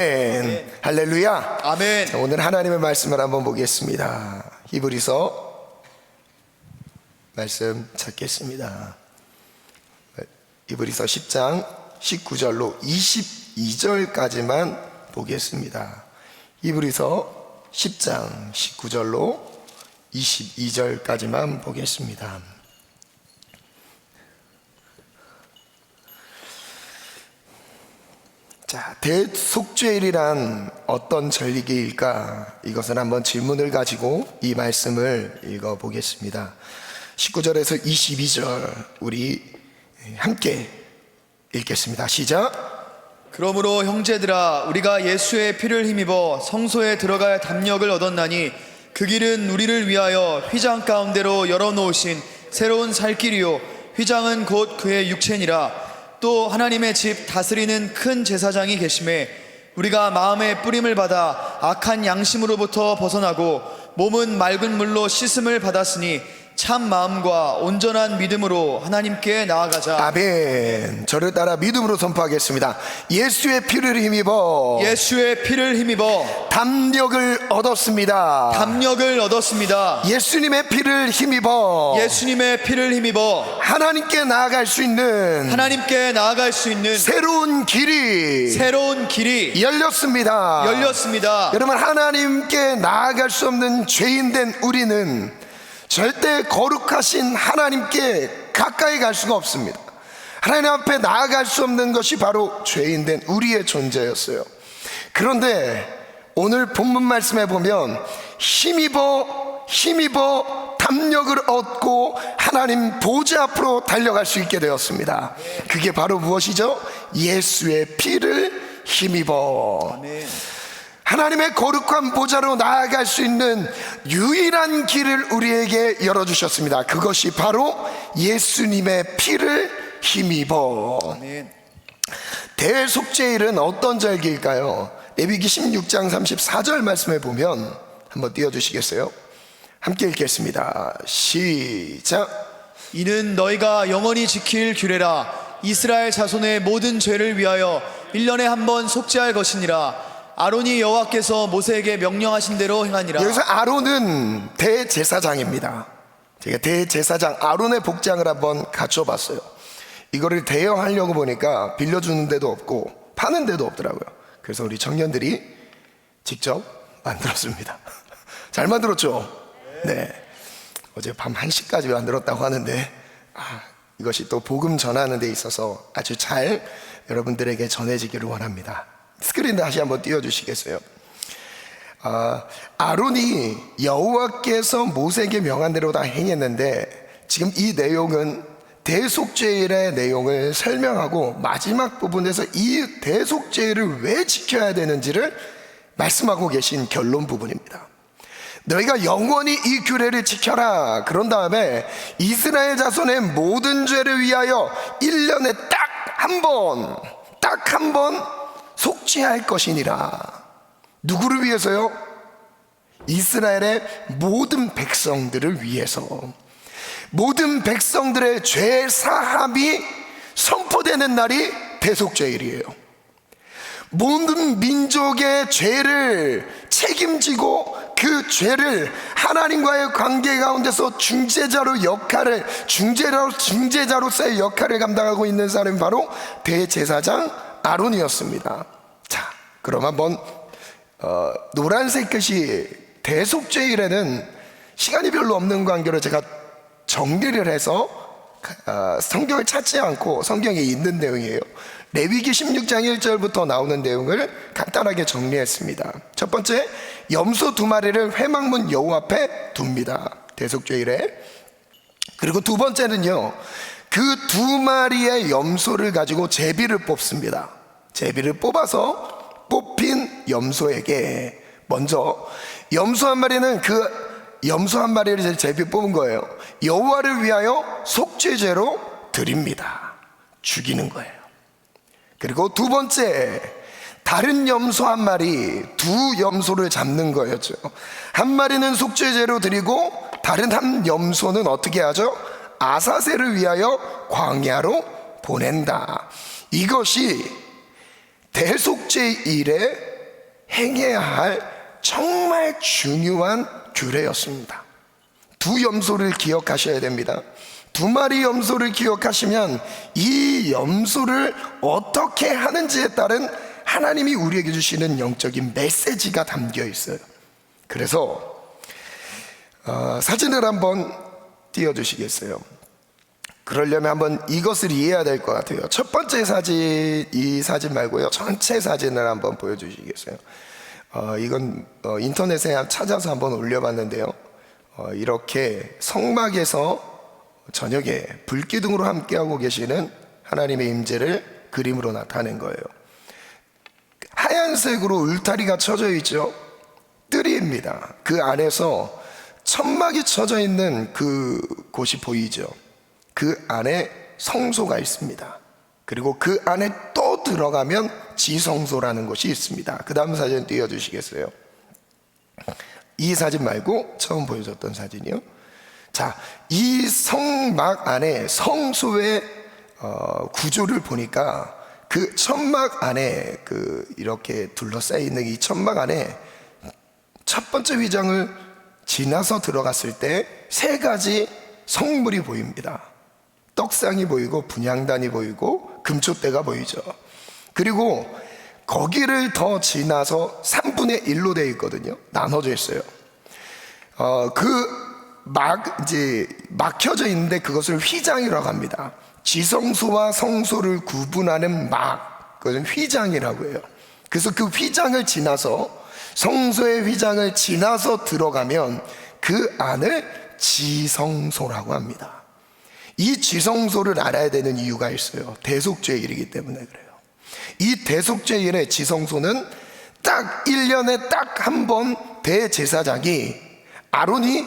아멘. 할렐루야. 아멘. 자, 오늘 하나님의 말씀을 한번 보겠습니다. 히브리서 말씀 찾겠습니다. 히브리서 10장 19절로 22절까지만 보겠습니다. 히브리서 10장 19절로 22절까지만 보겠습니다. 자, 대속죄일이란 어떤 절기일까? 이것은 한번 질문을 가지고 이 말씀을 읽어보겠습니다. 19절에서 22절 우리 함께 읽겠습니다. 시작. 그러므로 형제들아, 우리가 예수의 피를 힘입어 성소에 들어갈 담력을 얻었나니 그 길은 우리를 위하여 휘장 가운데로 열어놓으신 새로운 살 길이요, 휘장은 곧 그의 육체니라. 또 하나님의 집 다스리는 큰 제사장이 계심에 우리가 마음의 뿌림을 받아 악한 양심으로부터 벗어나고 몸은 맑은 물로 씻음을 받았으니 참 마음과 온전한 믿음으로 하나님께 나아가자. 아멘. 저를 따라 믿음으로 선포하겠습니다. 예수의 피를 힘입어 예수의 피를 힘입어 담력을 얻었습니다. 담력을 얻었습니다. 예수님의 피를 힘입어 예수님의 피를 힘입어 하나님께 나아갈 수 있는 하나님께 나아갈 수 있는 새로운 길이 열렸습니다. 여러분, 하나님께 나아갈 수 없는 죄인된 우리는 절대 거룩하신 하나님께 가까이 갈 수가 없습니다. 하나님 앞에 나아갈 수 없는 것이 바로 죄인된 우리의 존재였어요. 그런데 오늘 본문 말씀에 보면 힘입어 담력을 얻고 하나님 보좌 앞으로 달려갈 수 있게 되었습니다. 그게 바로 무엇이죠? 예수의 피를 힘입어 아멘. 하나님의 거룩한 보좌로 나아갈 수 있는 유일한 길을 우리에게 열어주셨습니다. 그것이 바로 예수님의 피를 힘입어. 아멘. 대속죄일은 어떤 절기일까요? 레위기 16장 34절 말씀에 보면 한번 띄워주시겠어요? 함께 읽겠습니다. 시작. 이는 너희가 영원히 지킬 규례라. 이스라엘 자손의 모든 죄를 위하여 1년에 한 번 속죄할 것이니라. 아론이 여호와께서 모세에게 명령하신 대로 행하니라. 여기서 아론은 대제사장입니다. 제가 대제사장 아론의 복장을 한번 갖춰봤어요. 이거를 대여하려고 보니까 빌려주는 데도 없고 파는 데도 없더라고요. 그래서 우리 청년들이 직접 만들었습니다. 잘 만들었죠? 네. 어제 밤 1시까지 만들었다고 하는데 이것이 또 복음 전하는 데 있어서 아주 잘 여러분들에게 전해지기를 원합니다. 스크린 다시 한번 띄워주시겠어요? 아론이 여호와께서 모세에게 명한 대로 다 행했는데, 지금 이 내용은 대속죄일의 내용을 설명하고 마지막 부분에서 이 대속죄일을 왜 지켜야 되는지를 말씀하고 계신 결론 부분입니다. 너희가 영원히 이 규례를 지켜라. 그런 다음에 이스라엘 자손의 모든 죄를 위하여 1년에 딱 한 번 속죄할 것이니라. 누구를 위해서요? 이스라엘의 모든 백성들을 위해서. 모든 백성들의 죄 사함이 선포되는 날이 대속죄일이에요. 모든 민족의 죄를 책임지고 그 죄를 하나님과의 관계 가운데서 중재자로서의 역할을 감당하고 있는 사람이 바로 대제사장 아론이었습니다. 자, 그럼 한번 노란색 글씨 대속죄일에는 시간이 별로 없는 관계로 제가 정리를 해서 성경을 찾지 않고 성경에 있는 내용이에요. 레위기 16장 1절부터 나오는 내용을 간단하게 정리했습니다. 첫 번째, 염소 2마리를 회막문 여호와 앞에 둡니다. 대속죄일에. 그리고 두 번째는요, 그 2마리의 염소를 가지고 제비를 뽑습니다. 제비를 뽑아서 뽑힌 염소에게 먼저 염소 한 마리는 염소 한 마리를 제비 뽑은 거예요. 여호와를 위하여 속죄제로 드립니다. 죽이는 거예요. 그리고 두 번째, 다른 염소 한 마리, 2 염소를 잡는 거였죠. 한 마리는 속죄제로 드리고 다른 한 염소는 어떻게 하죠? 아사셀을 위하여 광야로 보낸다. 이것이 대속죄일의 행해야 할 정말 중요한 규례였습니다. 두 염소를 기억하셔야 됩니다. 두 마리 염소를 기억하시면 이 염소를 어떻게 하는지에 따른 하나님이 우리에게 주시는 영적인 메시지가 담겨 있어요. 그래서 사진을 한번 띄워주시겠어요? 그러려면 한번 이것을 이해해야 될 것 같아요. 첫 번째 사진, 이 사진 말고요, 전체 사진을 한번 보여주시겠어요? 이건 인터넷에 찾아서 한번 올려봤는데요, 이렇게 성막에서 저녁에 불기둥으로 함께하고 계시는 하나님의 임재를 그림으로 나타낸 거예요. 하얀색으로 울타리가 쳐져 있죠. 뜰입니다. 그 안에서 천막이 쳐져 있는 그 곳이 보이죠. 그 안에 성소가 있습니다. 그리고 그 안에 또 들어가면 지성소라는 곳이 있습니다. 그 다음 사진 띄워주시겠어요? 이 사진 말고 처음 보여줬던 사진이요. 자, 이 성막 안에 성소의 구조를 보니까 그 천막 안에 이렇게 둘러싸여 있는 이 천막 안에 첫 번째 휘장을 지나서 들어갔을 때 세 가지 성물이 보입니다. 떡상이 보이고 분향단이 보이고 금촛대가 보이죠. 그리고 거기를 더 지나서 3분의 1로 되어 있거든요. 나눠져 있어요. 이제 막혀져 있는데 그것을 휘장이라고 합니다. 지성소와 성소를 구분하는 그것은 휘장이라고 해요. 그래서 그 휘장을 지나서, 성소의 휘장을 지나서 들어가면 그 안을 지성소라고 합니다. 이 지성소를 알아야 되는 이유가 있어요. 대속죄일이기 때문에 그래요. 이 대속죄일의 지성소는 딱 1년에 딱 한 번 대제사장이, 아론이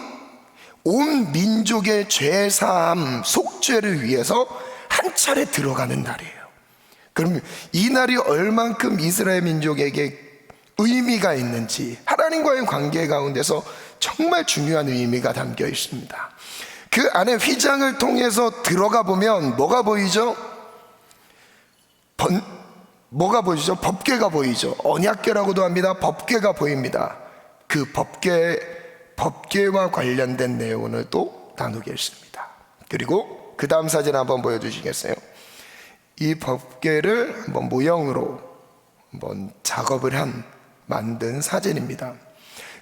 온 민족의 죄사함, 속죄를 위해서 한 차례 들어가는 날이에요. 그럼 이 날이 얼만큼 이스라엘 민족에게 의미가 있는지, 하나님과의 관계 가운데서 정말 중요한 의미가 담겨 있습니다. 그 안에 휘장을 통해서 들어가 보면 뭐가 보이죠? 뭐가 보이죠? 법궤가 보이죠. 언약궤라고도 합니다. 법궤가 보입니다. 그 법궤와 관련된 내용을 또 나누겠습니다. 그리고 그 다음 사진 한번 보여주시겠어요? 이 법궤를 한번 모형으로 한번 작업을 만든 사진입니다.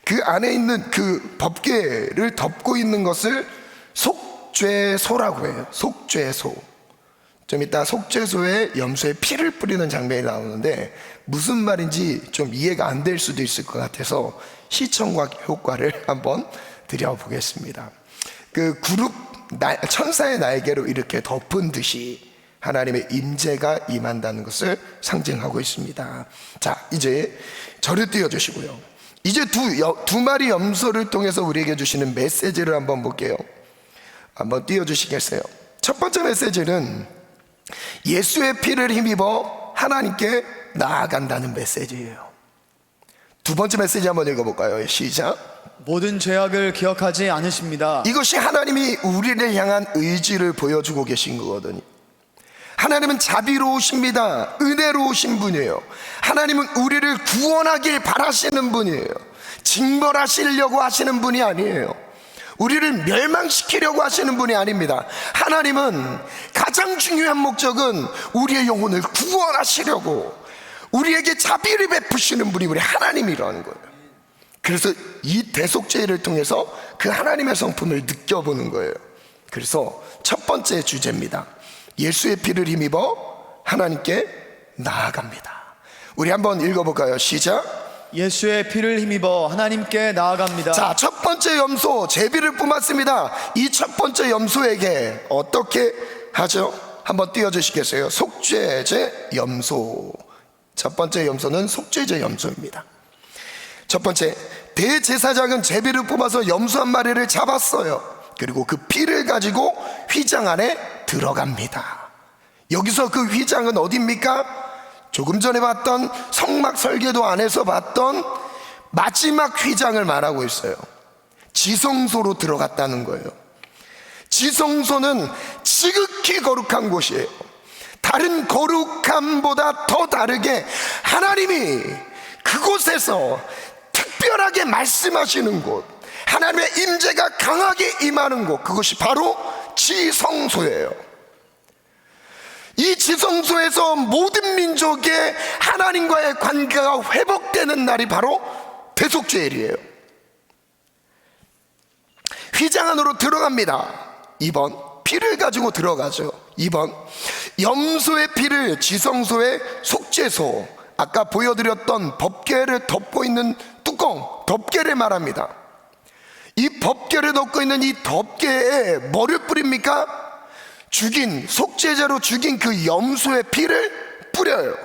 그 안에 있는 그 법궤를 덮고 있는 것을 속죄소라고 해요. 속죄소. 좀 이따 속죄소에 염소의 피를 뿌리는 장면이 나오는데 무슨 말인지 좀 이해가 안 될 수도 있을 것 같아서 시청각 효과를 한번 드려보겠습니다. 천사의 날개로 이렇게 덮은 듯이 하나님의 임재가 임한다는 것을 상징하고 있습니다. 자, 이제 저를 띄워주시고요. 이제 두 마리 염소를 통해서 우리에게 주시는 메시지를 한번 볼게요. 한번 띄워주시겠어요? 첫 번째 메시지는 예수의 피를 힘입어 하나님께 나아간다는 메시지예요. 두 번째 메시지 한번 읽어볼까요? 시작. 모든 죄악을 기억하지 않으십니다. 이것이 하나님이 우리를 향한 의지를 보여주고 계신 거거든요. 하나님은 자비로우십니다. 은혜로우신 분이에요. 하나님은 우리를 구원하길 바라시는 분이에요. 징벌하시려고 하시는 분이 아니에요. 우리를 멸망시키려고 하시는 분이 아닙니다. 하나님은 가장 중요한 목적은 우리의 영혼을 구원하시려고 우리에게 자비를 베푸시는 분이 우리 하나님이라는 거예요. 그래서 이 대속죄를 통해서 그 하나님의 성품을 느껴보는 거예요. 그래서 첫 번째 주제입니다. 예수의 피를 힘입어 하나님께 나아갑니다. 우리 한번 읽어볼까요? 시작. 예수의 피를 힘입어 하나님께 나아갑니다. 자, 첫 번째 염소 제비를 뿜었습니다. 이 첫 번째 염소에게 어떻게 하죠? 한번 띄워주시겠어요? 속죄제 염소. 첫 번째 염소는 속죄제 염소입니다. 첫 번째, 대제사장은 제비를 뽑아서 염소 한 마리를 잡았어요. 그리고 그 피를 가지고 휘장 안에 들어갑니다. 여기서 그 휘장은 어디입니까? 조금 전에 봤던 성막 설계도 안에서 봤던 마지막 휘장을 말하고 있어요. 지성소로 들어갔다는 거예요. 지성소는 지극히 거룩한 곳이에요. 다른 거룩함보다 더 다르게 하나님이 그곳에서 특별하게 말씀하시는 곳, 하나님의 임재가 강하게 임하는 곳, 그것이 바로 지성소예요. 이 지성소에서 모든 민족의 하나님과의 관계가 회복되는 날이 바로 대속죄일이에요. 휘장 안으로 들어갑니다. 2번 피를 가지고 들어가죠. 2번 염소의 피를 지성소의 속죄소, 아까 보여드렸던 법궤를 덮고 있는 뚜껑, 덮궤를 말합니다. 이 법궤를 덮고 있는 이 덮궤에 뭐를 뿌립니까? 죽인, 속죄제로 죽인 그 염소의 피를 뿌려요.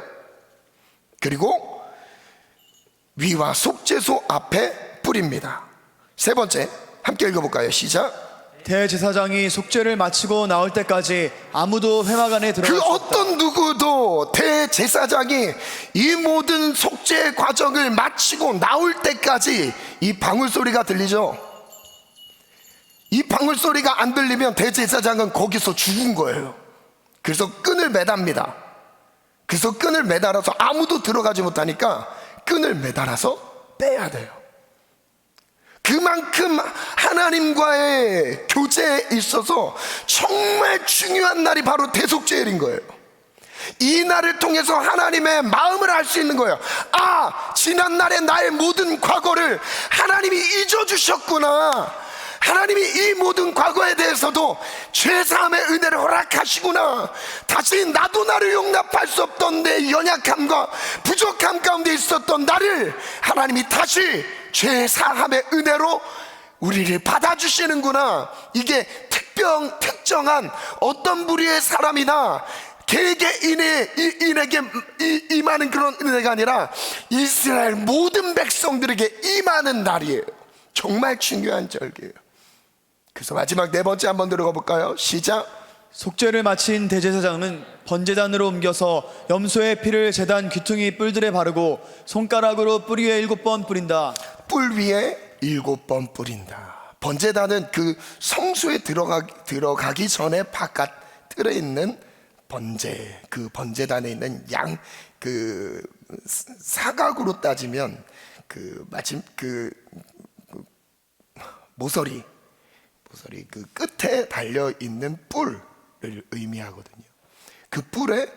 그리고 위와 속죄소 앞에 뿌립니다. 세 번째, 함께 읽어볼까요? 시작. 대제사장이 속죄를 마치고 나올 때까지 아무도 회막 안에 들어갈 그 수 없다. 어떤 누구도 대제사장이 이 모든 속죄 과정을 마치고 나올 때까지 이 방울소리가 들리죠. 이 방울소리가 안 들리면 대제사장은 거기서 죽은 거예요. 그래서 끈을 매답니다. 그래서 끈을 매달아서 아무도 들어가지 못하니까 끈을 매달아서 빼야 돼요. 그만큼 하나님과의 교제에 있어서 정말 중요한 날이 바로 대속죄일인 거예요. 이 날을 통해서 하나님의 마음을 알 수 있는 거예요. 아, 지난날의 나의 모든 과거를 하나님이 잊어주셨구나. 하나님이 이 모든 과거에 대해서도 죄사함의 은혜를 허락하시구나. 다시 나도 나를 용납할 수 없던 내 연약함과 부족함 가운데 있었던 나를 하나님이 다시 죄사함의 은혜로 우리를 받아주시는구나. 이게 특정한 어떤 부류의 사람이나 개개인에게 임하는 그런 은혜가 아니라 이스라엘 모든 백성들에게 임하는 날이에요. 정말 중요한 절기예요. 그래서 마지막 네 번째 한번 들어가 볼까요? 시작. 속죄를 마친 대제사장은 번제단으로 옮겨서 염소의 피를 제단 귀퉁이 뿔들에 바르고 손가락으로 뿌리 위에 7번 뿌린다. 뿔 위에 7번 뿌린다. 번제단은 그 성소에 들어가기 전에 바깥 뜰에 있는 번제, 그 번제단에 있는 양, 그 사각으로 따지면 마침 모서리 그 끝에 달려 있는 뿔을 의미하거든요. 그 뿔에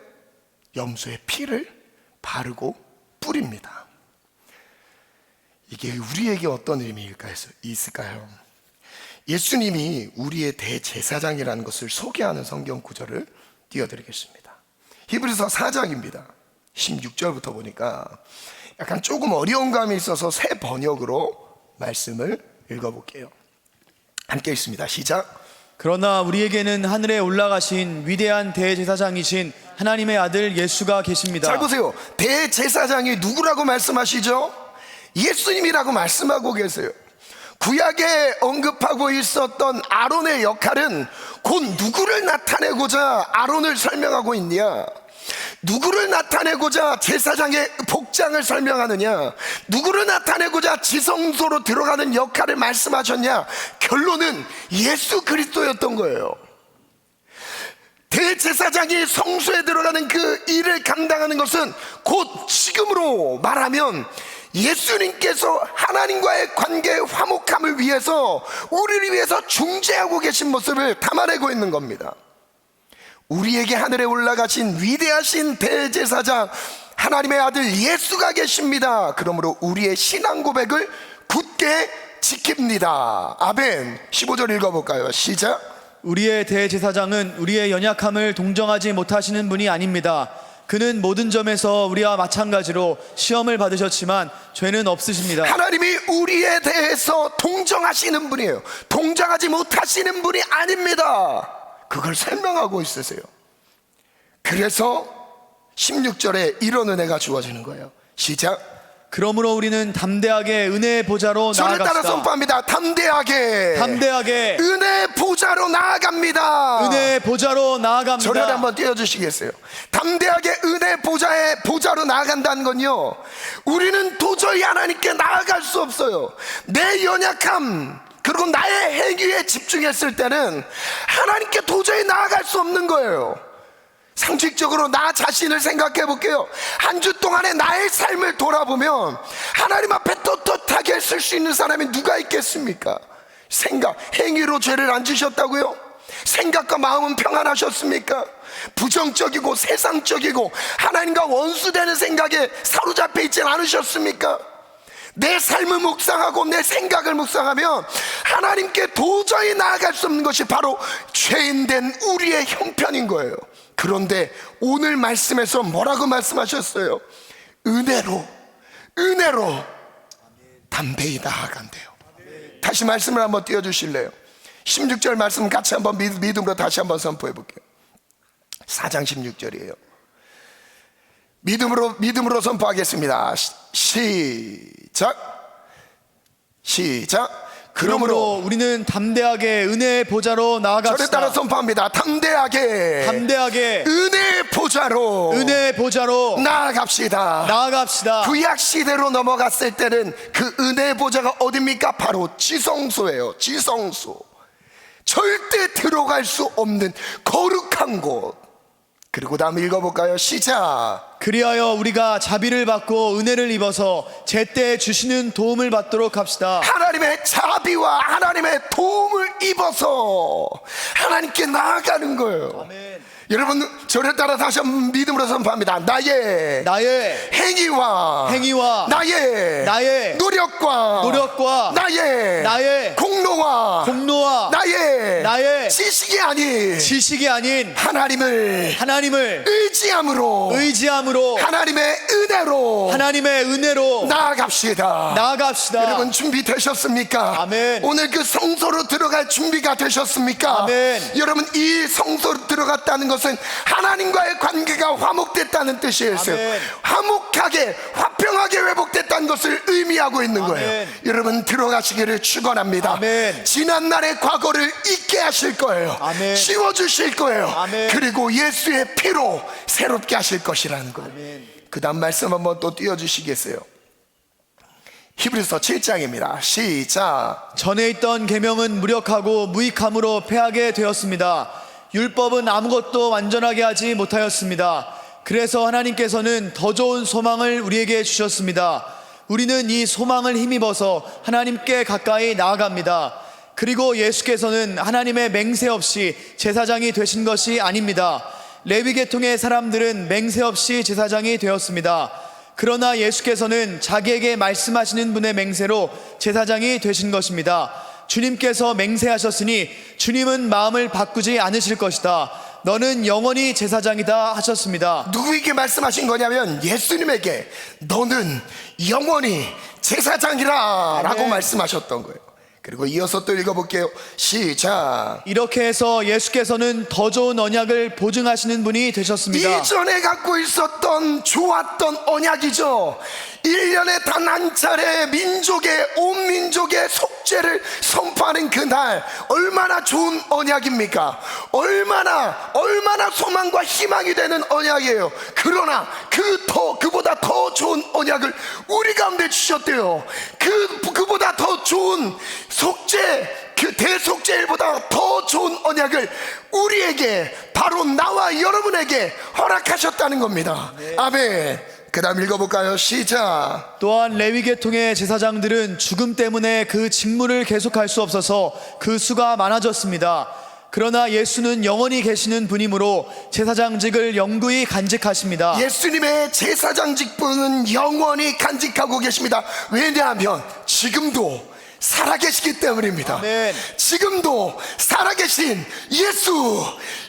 염소의 피를 바르고 뿌립니다. 이게 우리에게 어떤 의미일까 있을까요? 예수님이 우리의 대제사장이라는 것을 소개하는 성경 구절을 띄워드리겠습니다. 히브리서 4장입니다. 16절부터 보니까 약간 조금 어려운 감이 있어서 새 번역으로 말씀을 읽어볼게요. 함께 읽습니다. 시작. 그러나 우리에게는 하늘에 올라가신 위대한 대제사장이신 하나님의 아들 예수가 계십니다. 잘 보세요. 대제사장이 누구라고 말씀하시죠? 예수님이라고 말씀하고 계세요. 구약에 언급하고 있었던 아론의 역할은 곧 누구를 나타내고자 아론을 설명하고 있냐? 누구를 나타내고자 제사장의 복장을 설명하느냐? 누구를 나타내고자 지성소로 들어가는 역할을 말씀하셨냐? 결론은 예수 그리스도였던 거예요. 대제사장이 성소에 들어가는 그 일을 감당하는 것은 곧 지금으로 말하면 예수님께서 하나님과의 관계의 화목함을 위해서 우리를 위해서 중재하고 계신 모습을 담아내고 있는 겁니다. 우리에게 하늘에 올라가신 위대하신 대제사장 하나님의 아들 예수가 계십니다. 그러므로 우리의 신앙 고백을 굳게 지킵니다. 아멘. 15절 읽어볼까요? 시작. 우리의 대제사장은 우리의 연약함을 동정하지 못하시는 분이 아닙니다. 그는 모든 점에서 우리와 마찬가지로 시험을 받으셨지만 죄는 없으십니다. 하나님이 우리에 대해서 동정하시는 분이에요. 동정하지 못하시는 분이 아닙니다. 그걸 설명하고 있으세요. 그래서 16절에 이런 은혜가 주어지는 거예요. 시작. 그러므로 우리는 담대하게 은혜의 보좌로 저를 따라 나아갑시다. 선포합니다. 담대하게 은혜의 보좌로 나아갑니다. 은혜의 보좌로 나아갑니다. 저를 한번 띄워주시겠어요? 담대하게 은혜의 보좌로 나아간다는 건요, 우리는 도저히 하나님께 나아갈 수 없어요. 내 연약함 그리고 나의 행위에 집중했을 때는 하나님께 도저히 나아갈 수 없는 거예요. 상식적으로 나 자신을 생각해 볼게요. 한 주 동안의 나의 삶을 돌아보면 하나님 앞에 떳떳하게 쓸 수 있는 사람이 누가 있겠습니까? 생각, 행위로 죄를 안 지셨다고요? 생각과 마음은 평안하셨습니까? 부정적이고 세상적이고 하나님과 원수되는 생각에 사로잡혀 있지 않으셨습니까? 내 삶을 묵상하고 내 생각을 묵상하면 하나님께 도저히 나아갈 수 없는 것이 바로 죄인된 우리의 형편인 거예요. 그런데 오늘 말씀에서 뭐라고 말씀하셨어요? 은혜로 담대히 나아간대요. 다시 말씀을 한번 띄워주실래요? 16절 말씀 같이 한번 믿음으로 다시 한번 선포해 볼게요. 4장 16절이에요. 믿음으로 선포하겠습니다. 시작. 그러므로 우리는 담대하게 은혜의 보좌로 나아갑시다. 저를 따라 선포합니다. 담대하게 은혜의 보좌로 나아갑시다. 구약 시대로 넘어갔을 때는 그 은혜의 보좌가 어딥니까? 바로 지성소예요. 지성소. 절대 들어갈 수 없는 거룩한 곳. 그리고 다음 읽어볼까요? 시작. 그리하여 우리가 자비를 받고 은혜를 입어서 제때 주시는 도움을 받도록 합시다. 하나님의 자비와 하나님의 도움을 입어서 하나님께 나아가는 거예요. 아멘. 여러분, 저를 따라 다시 한번 믿음으로 선포합니다. 나의 행위와 나의 노력과 나의 공로와 나의 지식이 아닌 하나님을 의지함으로 하나님의 은혜로 나아갑시다. 여러분, 준비되셨습니까? 아멘. 오늘 그 성소로 들어갈 준비가 되셨습니까? 아멘. 여러분, 이 성소로 들어갔다는 것은 하나님과의 관계가 화목됐다는 뜻이에요. 아멘. 화목하게 화평하게 회복됐다는 것을 의미하고 있는 거예요. 아멘. 여러분, 들어가시기를 축원합니다. 아멘. 지난날의 과거를 잊게 하실 거예요. 아멘. 지워주실 거예요. 아멘. 그리고 예수의 피로 새롭게 하실 것이라는 거예요. 그 다음 말씀 한번 또 띄워주시겠어요? 히브리서 7장입니다. 시작. 전에 있던 계명은 무력하고 무익함으로 패하게 되었습니다. 율법은 아무것도 완전하게 하지 못하였습니다. 그래서 하나님께서는 더 좋은 소망을 우리에게 주셨습니다. 우리는 이 소망을 힘입어서 하나님께 가까이 나아갑니다. 그리고 예수께서는 하나님의 맹세 없이 제사장이 되신 것이 아닙니다. 레위 계통의 사람들은 맹세 없이 제사장이 되었습니다. 그러나 예수께서는 자기에게 말씀하시는 분의 맹세로 제사장이 되신 것입니다. 주님께서 맹세하셨으니 주님은 마음을 바꾸지 않으실 것이다. 너는 영원히 제사장이다 하셨습니다. 누구에게 말씀하신 거냐면 예수님에게 너는 영원히 제사장이라 라고 말씀하셨던 거예요. 그리고 이어서 또 읽어볼게요. 시작. 이렇게 해서 예수께서는 더 좋은 언약을 보증하시는 분이 되셨습니다. 이전에 갖고 있었던 좋았던 언약이죠. 1년에 단 한 차례 온 민족의 속죄를 선포하는 그날, 얼마나 좋은 언약입니까? 얼마나 소망과 희망이 되는 언약이에요. 그러나 그보다 더 좋은 언약을 우리 가운데 주셨대요. 그보다 더 좋은 속죄, 그 대속죄일보다 더 좋은 언약을 우리에게, 바로 나와 여러분에게 허락하셨다는 겁니다. 아멘. 그 다음 읽어볼까요? 시작. 또한 레위 계통의 제사장들은 죽음 때문에 그 직무를 계속할 수 없어서 그 수가 많아졌습니다. 그러나 예수는 영원히 계시는 분이므로 제사장직을 영구히 간직하십니다. 예수님의 제사장 직분은 영원히 간직하고 계십니다. 왜냐하면 지금도 살아계시기 때문입니다. 아멘. 지금도 살아계신 예수,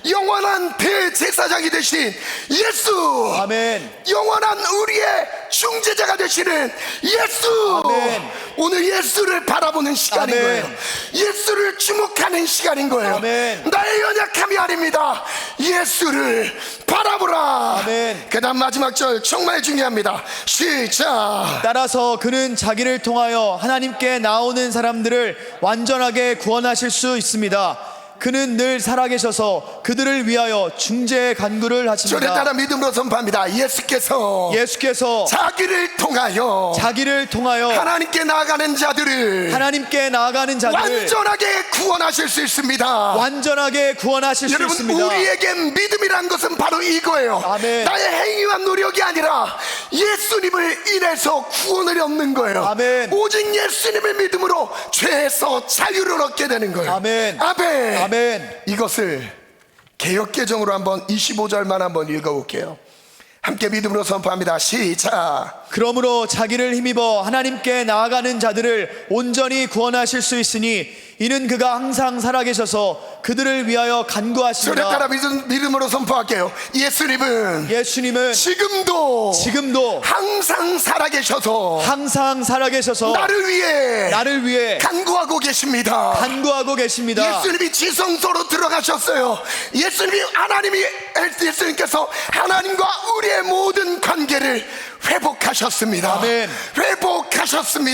영원한 대제사장이 되신 예수, 아멘. 영원한 우리의 중재자가 되시는 예수. 아멘. 오늘 예수를 바라보는 시간인 아멘. 거예요. 예수를 주목하는 시간인 거예요. 아멘. 나의 연약함이 아닙니다. 예수를 바라보라. 아멘. 그 다음 마지막 절 정말 중요합니다. 시작. 따라서 그는 자기를 통하여 하나님께 나오는 사람들을 완전하게 구원하실 수 있습니다. 그는 늘 살아계셔서 그들을 위하여 중재 간구를 저를 하십니다. 따라 믿음으로 선포합니다. 예수께서 예수께서 자기를 통하여 하나님께 나아가는 자들을 하나님께 나아가는 자들을 완전하게 구원하실 수 있습니다. 완전하게 구원하실 수 여러분, 있습니다. 우리에게 믿음이란 것은 바로 이거예요. 아멘. 나의 행위와 노력이 아니라 예수님을 인해서 구원을 얻는 거예요. 아멘. 오직 예수님을 믿음으로 죄에서 자유를 얻게 되는 거예요. 아멘. 아멘. 아멘. 이것을 개역개정으로 한번 25절만 한번 읽어볼게요. 함께 믿음으로 선포합니다. 시작. 그러므로 자기를 힘입어 하나님께 나아가는 자들을 온전히 구원하실 수 있으니 이는 그가 항상 살아계셔서 그들을 위하여 저를 간구하십니다. 따라 믿음으로 선포할게요. 예수님은 지금도 항상 살아계셔서 나를 위해 간구하고 계십니다. 예수님이 지성소로 들어가셨어요. 예수님께서 하나님과 우리의 모든 관계를 회복하셨습니다. 아멘.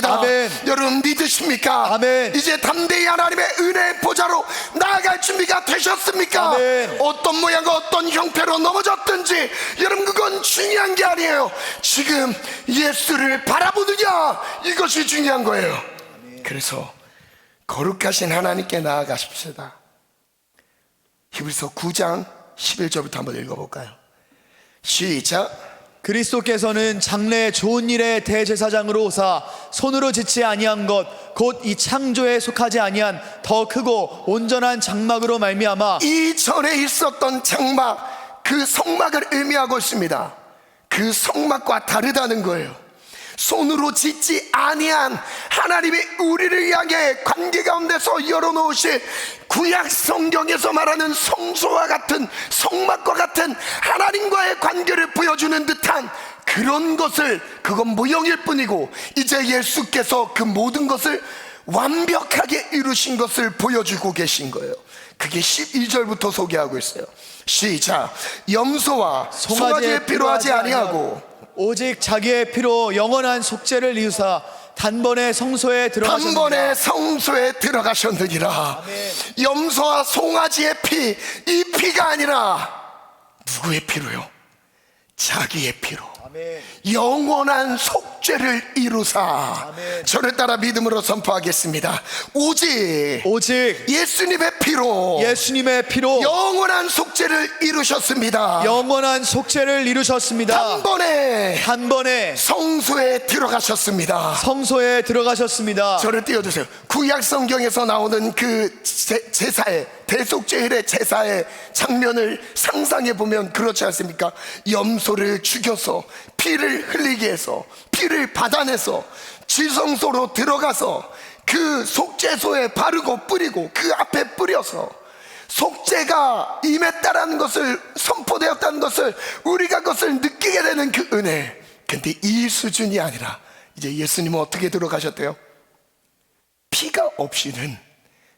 아멘. 여러분 믿으십니까? 아멘. 이제 담대히 하나님의 은혜의 보좌로 나아갈 준비가 되셨습니까? 아멘. 어떤 모양과 어떤 형태로 넘어졌든지 여러분 그건 중요한 게 아니에요. 지금 예수를 바라보느냐, 이것이 중요한 거예요. 그래서 거룩하신 하나님께 나아가십시다. 히브리서 9장 11절부터 한번 읽어볼까요? 시작. 그리스도께서는 장래 좋은 일의 대제사장으로 오사 손으로 짓지 아니한 것 곧 이 창조에 속하지 아니한 더 크고 온전한 장막으로 말미암아 이전에 있었던 장막, 그 성막을 의미하고 있습니다. 그 성막과 다르다는 거예요. 손으로 짓지 아니한 하나님이 우리를 향해 관계 가운데서 열어놓으신 구약 성경에서 말하는 성소와 같은, 성막과 같은 하나님과의 관계를 보여주는 듯한 그런 것을, 그건 모형일 뿐이고 이제 예수께서 그 모든 것을 완벽하게 이루신 것을 보여주고 계신 거예요. 그게 12절부터 소개하고 있어요. 시작. 염소와 송아지에 피로 하지 아니하고 오직 자기의 피로 영원한 속죄를 이루사 단번에 성소에 들어가셨느니라. 아멘. 염소와 송아지의 피, 이 피가 아니라 누구의 피로요? 자기의 피로. 아멘. 영원한 속죄를 이루사. 아멘. 저를 따라 믿음으로 선포하겠습니다. 오직 예수님의 피로 영원한 속죄를 이루셨습니다. 단번에 성소에 들어가셨습니다. 저를 띄워주세요. 구약 성경에서 나오는 그 제사의, 대속죄일의 제사의 장면을 상상해 보면 그렇지 않습니까? 염소를 죽여서 피를 흘리게 해서, 피를 받아내서 지성소로 들어가서 그 속죄소에 바르고 뿌리고 그 앞에 뿌려서 속죄가 임했다라는 것을, 선포되었다는 것을, 우리가 그것을 느끼게 되는 그 은혜. 근데 이 수준이 아니라 이제 예수님은 어떻게 들어가셨대요? 피가 없이는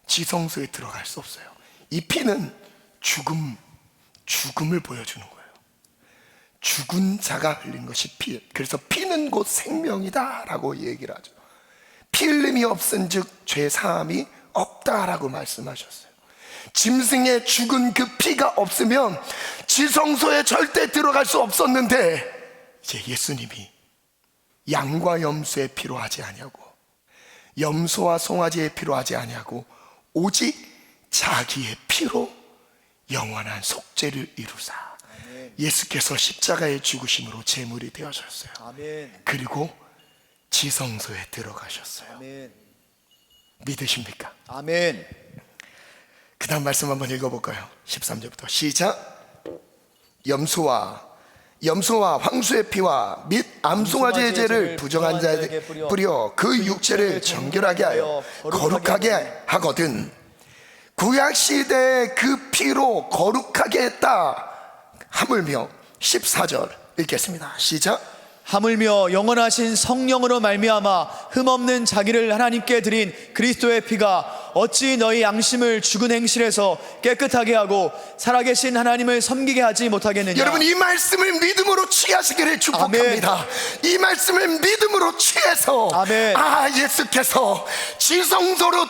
지성소에 들어갈 수 없어요. 이 피는 죽음을 보여주는 거예요. 죽은 자가 흘린 것이 피. 그래서 피는 곧 생명이다 라고 얘기를 하죠. 피 흘림이 없은 즉 죄 사함이 없다라고 말씀하셨어요. 짐승의 죽은 그 피가 없으면 지성소에 절대 들어갈 수 없었는데 이제 예수님이 양과 염소의 피로 하지 아니하고 염소와 송아지의 피로 하지 아니하고 오직 자기의 피로 영원한 속죄를 이루사. 아멘. 예수께서 십자가의 죽으심으로 제물이 되어졌어요. 아멘. 그리고 지성소에 들어가셨어요. 아멘. 믿으십니까? 아멘. 그 다음 말씀 한번 읽어볼까요? 13절부터 시작. 염소와 황수의 피와 및 암송아지의 죄를 부정한 자에게 뿌려 그 육체를 정결하게 하여 거룩하게 하거든. 구약시대의 그 피로 거룩하게 했다. 하물며 14절 읽겠습니다. 시작. 하물며 영원하신 성령으로 말미암아 흠없는 자기를 하나님께 드린 그리스도의 피가 어찌 너희 양심을 죽은 행실에서 깨끗하게 하고 살아계신 하나님을 섬기게 하지 못하겠느냐. 여러분 이 말씀을 믿음으로 취하시기를 축복합니다. 아멘. 이 말씀을 믿음으로 취해서 아멘. 예수께서 지성소로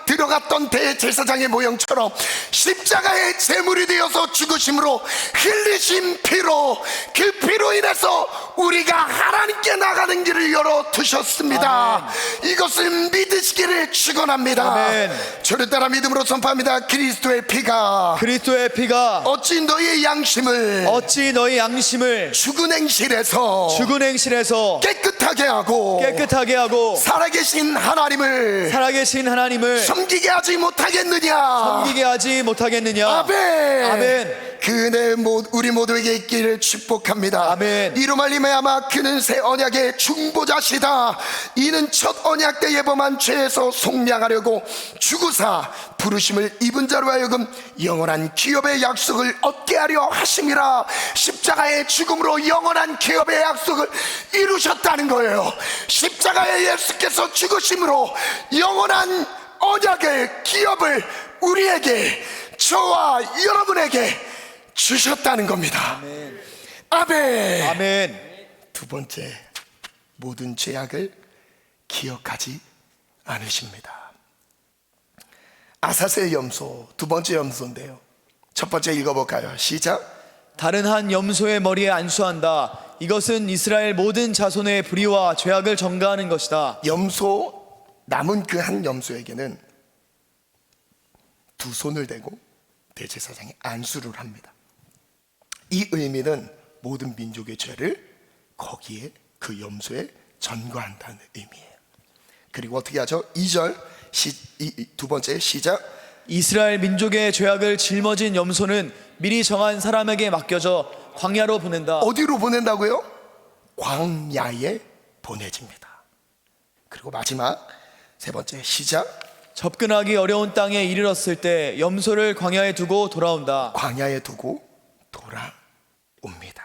들어갔던 대제사장의 모형처럼 십자가의 제물이 되어서 죽으심으로 흘리신 피로, 그 피로 인해서 우리가 하나님께 나가는 길을 열어 두셨습니다. 이것을 믿으시기를 축원합니다. 아멘. 저를 따라 믿음으로 선포합니다. 그리스도의 피가 어찌 너희의 양심을 죽은 행실에서 깨끗하게 하고 살아계신 하나님을 섬기게 하지 못하겠느냐. 아멘. 그 은혜 우리 모두에게 있기를 축복합니다. 아멘. 이로 말미암아 그는 새 언약의 중보자시다. 이는 첫 언약 때 예범한 죄에서 속량하려고 죽으사 부르심을 입은 자로 하여금 영원한 기업의 약속을 얻게 하려 하심이라. 십자가의 죽음으로 영원한 기업의 약속을 이루셨다는 거예요. 십자가의 예수께서 죽으심으로 영원한 언약의 기업을 우리에게, 저와 여러분에게 주셨다는 겁니다. 아멘. 두 번째, 모든 죄악을 기억하지 않으십니다. 아사스의 염소, 두 번째 염소인데요. 첫 번째 읽어볼까요? 시작. 다른 한 염소의 머리에 안수한다. 이것은 이스라엘 모든 자손의 불의와 죄악을 전가하는 것이다. 남은 그 한 염소에게는 두 손을 대고 대제사장이 안수를 합니다. 이 의미는 모든 민족의 죄를 거기에, 그 염소에 전가한다는 의미예요. 그리고 어떻게 하죠? 2절 두 번째 시작. 이스라엘 민족의 죄악을 짊어진 염소는 미리 정한 사람에게 맡겨져 광야로 보낸다. 어디로 보낸다고요? 광야에 보내집니다. 그리고 마지막 세 번째 시작. 접근하기 어려운 땅에 이르렀을 때 염소를 광야에 두고 돌아온다. 광야에 두고 돌아옵니다.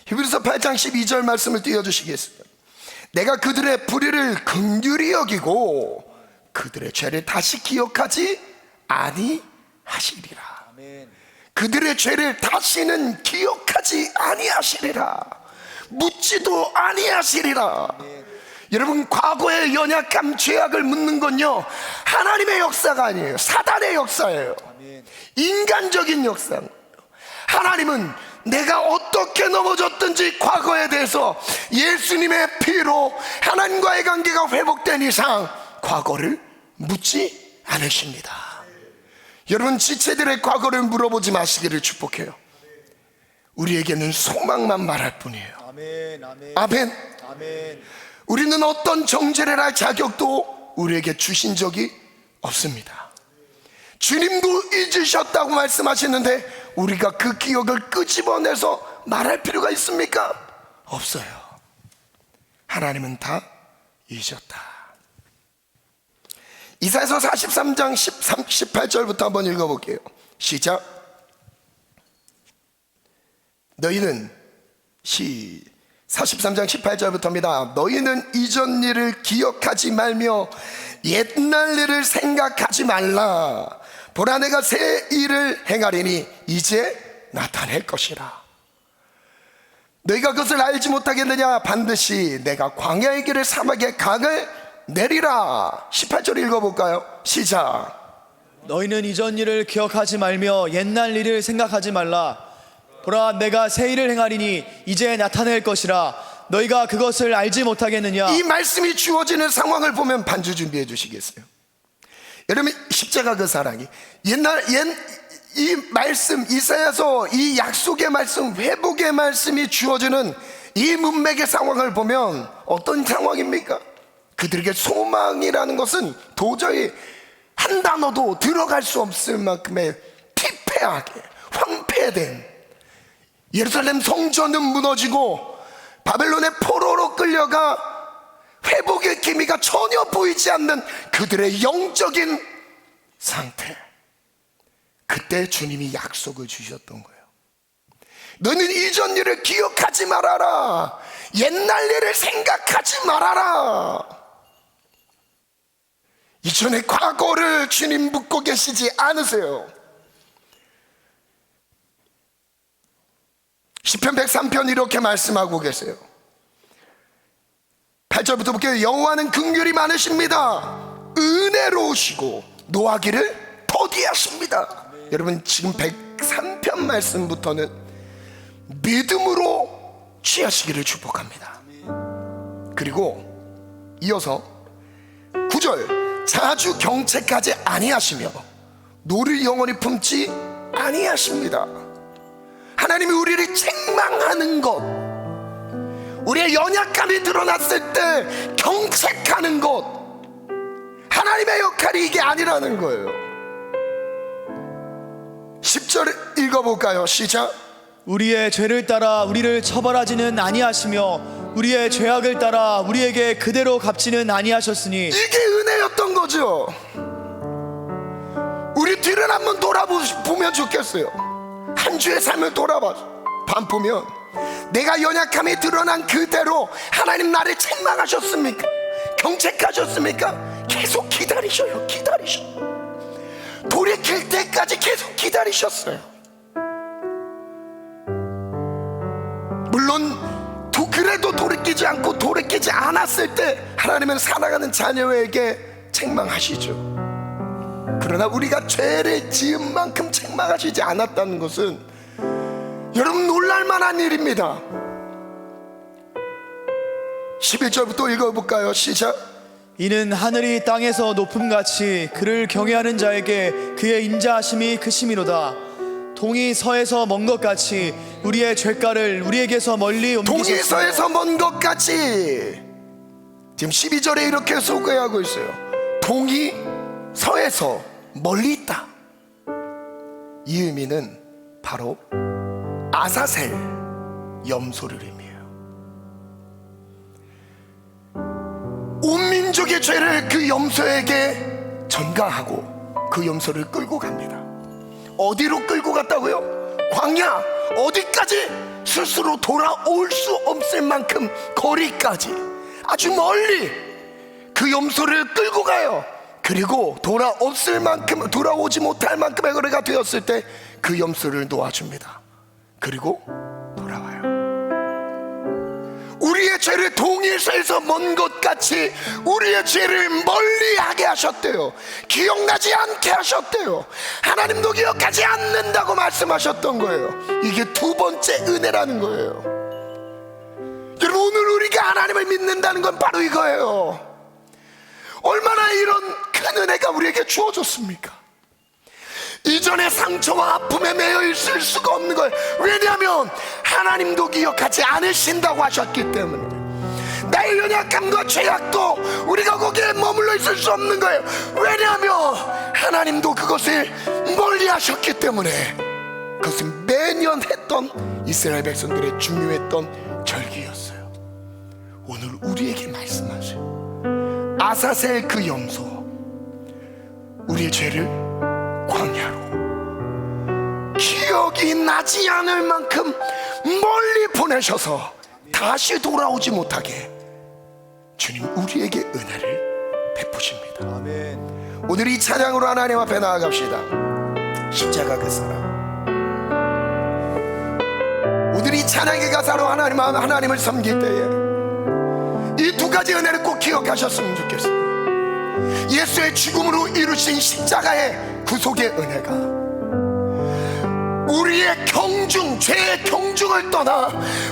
히브리서 8장 12절 말씀을 띄워주시겠습니다. 내가 그들의 불의를 긍휼히 여기고 그들의 죄를 다시 기억하지 아니하시리라. 아멘. 그들의 죄를 다시는 기억하지 아니하시리라. 묻지도 아니하시리라. 아멘. 여러분, 과거의 연약함, 죄악을 묻는 건요, 하나님의 역사가 아니에요. 사단의 역사예요. 아멘. 인간적인 역사예요. 하나님은 내가 어떻게 넘어졌든지 과거에 대해서 예수님의 피로 하나님과의 관계가 회복된 이상 과거를 묻지 않으십니다. 여러분, 지체들의 과거를 물어보지 마시기를 축복해요. 우리에게는 소망만 말할 뿐이에요. 아멘. 아멘. 아멘. 아멘. 우리는 어떤 정죄를 할 자격도 우리에게 주신 적이 없습니다. 주님도 잊으셨다고 말씀하시는데 우리가 그 기억을 끄집어내서 말할 필요가 있습니까? 없어요. 하나님은 다 잊으셨다. 이사야서 43장 18절부터 한번 읽어볼게요. 시작. 너희는 43장 18절부터입니다. 너희는 이전 일을 기억하지 말며 옛날 일을 생각하지 말라. 보라, 내가 새 일을 행하리니 이제 나타낼 것이라. 너희가 그것을 알지 못하겠느냐? 반드시 내가 광야의 길을 사막의 강을 내리라. 18절 읽어볼까요? 시작. 너희는 이전 일을 기억하지 말며 옛날 일을 생각하지 말라. 보라, 내가 새 일을 행하리니 이제 나타낼 것이라. 너희가 그것을 알지 못하겠느냐? 이 말씀이 주어지는 상황을 보면 반주 준비해 주시겠어요? 여러분, 십자가 그 사랑이 이 말씀, 이사야서 이 약속의 말씀, 회복의 말씀이 주어지는 이 문맥의 상황을 보면 어떤 상황입니까? 그들에게 소망이라는 것은 도저히 한 단어도 들어갈 수 없을 만큼의 피폐하게 황폐된, 예루살렘 성전은 무너지고 바벨론의 포로로 끌려가 회복의 기미가 전혀 보이지 않는 그들의 영적인 상태. 그때 주님이 약속을 주셨던 거예요. 너는 이전 일을 기억하지 말아라. 옛날 일을 생각하지 말아라. 이전의 과거를 주님 묻고 계시지 않으세요. 시편 103편 이렇게 말씀하고 계세요. 8절부터 볼게요. 여호와는 긍휼이 많으십니다. 은혜로우시고 노하기를 더디하십니다. 여러분, 지금 103편 말씀부터는 믿음으로 취하시기를 축복합니다. 그리고 이어서 9절, 자주 경책하지 아니하시며 노를 영원히 품지 아니하십니다. 하나님이 우리를 책망하는 것, 우리의 연약함이 드러났을 때 경책하는 것, 하나님의 역할이 이게 아니라는 거예요. 10절 읽어볼까요? 시작. 우리의 죄를 따라 우리를 처벌하지는 아니하시며 우리의 죄악을 따라 우리에게 그대로 갚지는 아니하셨으니. 이게 은혜였던 거죠. 우리 뒤를 한번 돌아보면 좋겠어요. 한 주의 삶을 반보면 내가 연약함이 드러난 그대로 하나님 나를 책망하셨습니까? 경책하셨습니까? 계속 기다리셔요. 돌이킬 때까지 계속 기다리셨어요. 물론 그래도 돌이키지 않았을 때 하나님은 사랑하는 자녀에게 책망하시죠. 그러나 우리가 죄를 지은 만큼 책망하시지 않았다는 것은 여러분 놀랄만한 일입니다. 11절부터 읽어볼까요? 시작. 이는 하늘이 땅에서 높음같이 그를 경외하는 자에게 그의 인자하심이 크심이로다. 동이 서에서 먼 것 같이 우리의 죄가를 우리에게서 멀리 옮기셨으며. 동이 서에서 먼 것 같이. 지금 12절에 이렇게 소개하고 있어요. 동이 서에서 멀리 있다. 이 의미는 바로 아사셀 염소를 의미해요. 온 민족의 죄를 그 염소에게 전가하고 그 염소를 끌고 갑니다. 어디로 끌고 갔다고요? 광야 어디까지? 스스로 돌아올 수 없을 만큼 거리까지, 아주 멀리 그 염소를 끌고 가요. 그리고 돌아오지 못할 만큼의 거리가 되었을 때 그 염소를 놓아줍니다. 그리고 돌아와요. 우리의 죄를 동일서에서 먼 것 같이 우리의 죄를 멀리하게 하셨대요. 기억나지 않게 하셨대요. 하나님도 기억하지 않는다고 말씀하셨던 거예요. 이게 두 번째 은혜라는 거예요. 여러분, 오늘 우리가 하나님을 믿는다는 건 바로 이거예요. 얼마나 이런 큰 은혜가 우리에게 주어졌습니까? 이전의 상처와 아픔에 매여 있을 수가 없는 거예요. 왜냐하면 하나님도 기억하지 않으신다고 하셨기 때문에. 나의 연약함과 죄악도 우리가 거기에 머물러 있을 수 없는 거예요. 왜냐하면 하나님도 그것을 멀리 하셨기 때문에. 그것은 매년 했던 이스라엘 백성들의 중요했던 절기였어요. 오늘 우리에게 말씀하세요. 아사셀 그 염소, 우리의 죄를 광야로 기억이 나지 않을 만큼 멀리 보내셔서 다시 돌아오지 못하게 주님 우리에게 은혜를 베푸십니다. 아멘. 오늘 이 찬양으로 하나님 앞에 나아갑시다. 십자가 그 사랑. 오늘 이 찬양의 가사로 하나님을 섬길 때에 이 두 가지 은혜를 꼭 기억하셨으면 좋겠어요. 예수의 죽음으로 이루신 십자가의 구속의 은혜가 우리의 죄의 경중을 떠나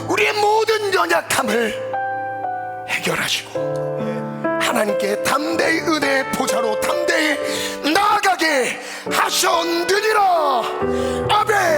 우리의 모든 연약함을 해결하시고 하나님께 담대히 은혜의 보좌로 담대히 나아가게 하셨느니라. 아멘.